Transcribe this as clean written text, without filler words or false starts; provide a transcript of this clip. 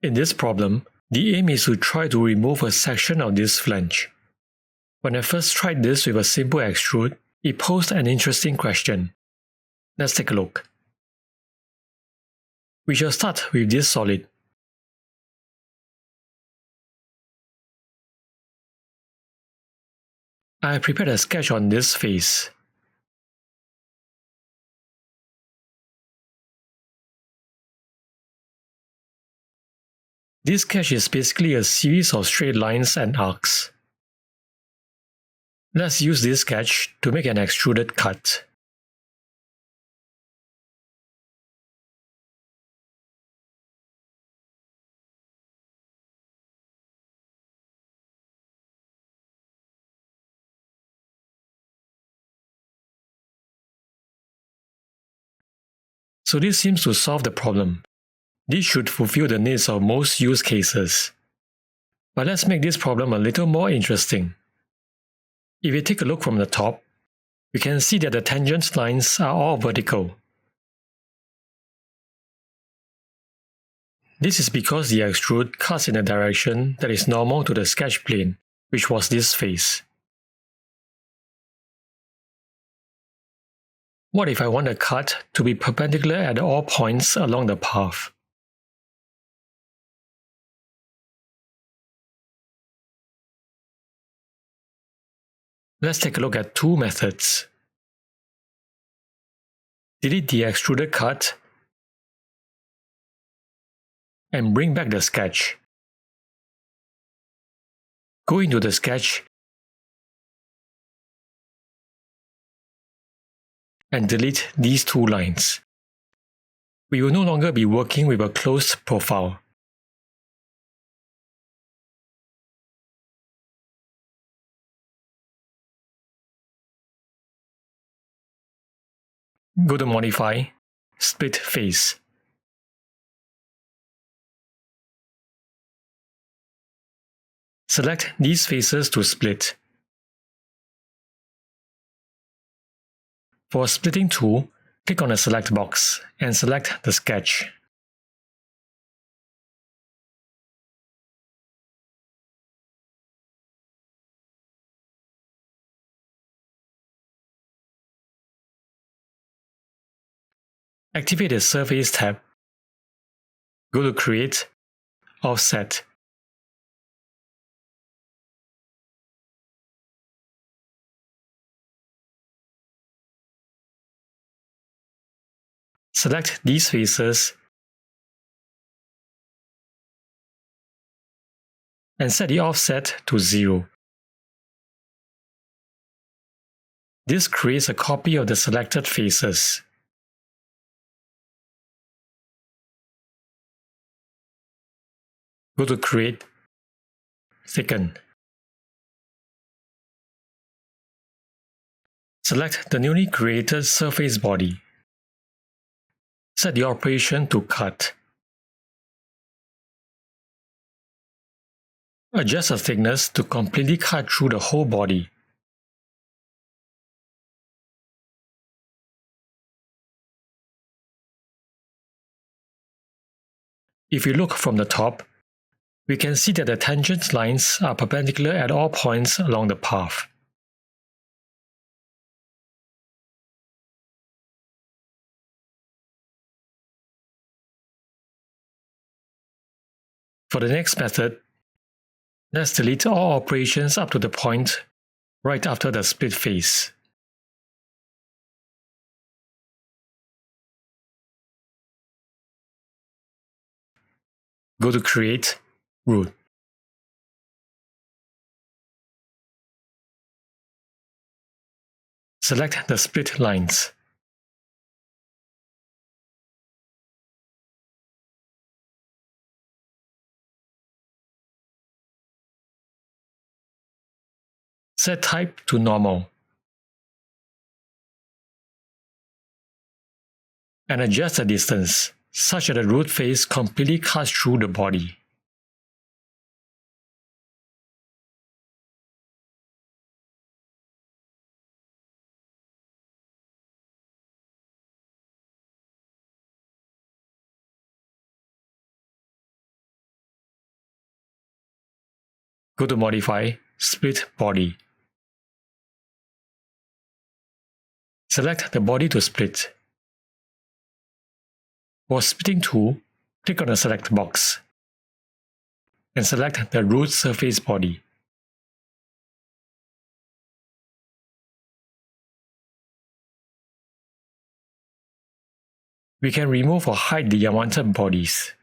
In this problem, the aim is to try to remove a section of this flange. When I first tried this with a simple extrude, it posed an interesting question. Let's take a look. We shall start with this solid. I have prepared a sketch on this face. This sketch is basically a series of straight lines and arcs. Let's use this sketch to make an extruded cut. So this seems to solve the problem. This should fulfill the needs of most use cases. But let's make this problem a little more interesting. If we take a look from the top, we can see that the tangent lines are all vertical. This is because the extrude cuts in a direction that is normal to the sketch plane, which was this face. What if I want the cut to be perpendicular at all points along the path? Let's take a look at two methods. Delete the extruded cut and bring back the sketch. Go into the sketch and delete these two lines. We will no longer be working with a closed profile. Go to Modify, Split Face. Select these faces to split. For a splitting tool, click on the Select box and select the sketch. Activate the Surface tab. Go to Create, Offset. Select these faces and set the offset to 0. This creates a copy of the selected faces. Go to Create, Thicken. Select the newly created surface body. Set the operation to Cut. Adjust the thickness to completely cut through the whole body. If we look from the top, we can see that the tangent lines are perpendicular at all points along the path. For the next method, let's delete all operations up to the point right after the split face. Go to Create, Root. Select the split lines. Set type to normal. And adjust the distance such that the root face completely cuts through the body. Go to Modify, Split Body. Select the body to split. For Splitting tool, click on the Select box and select the root surface body. We can remove or hide the unwanted bodies.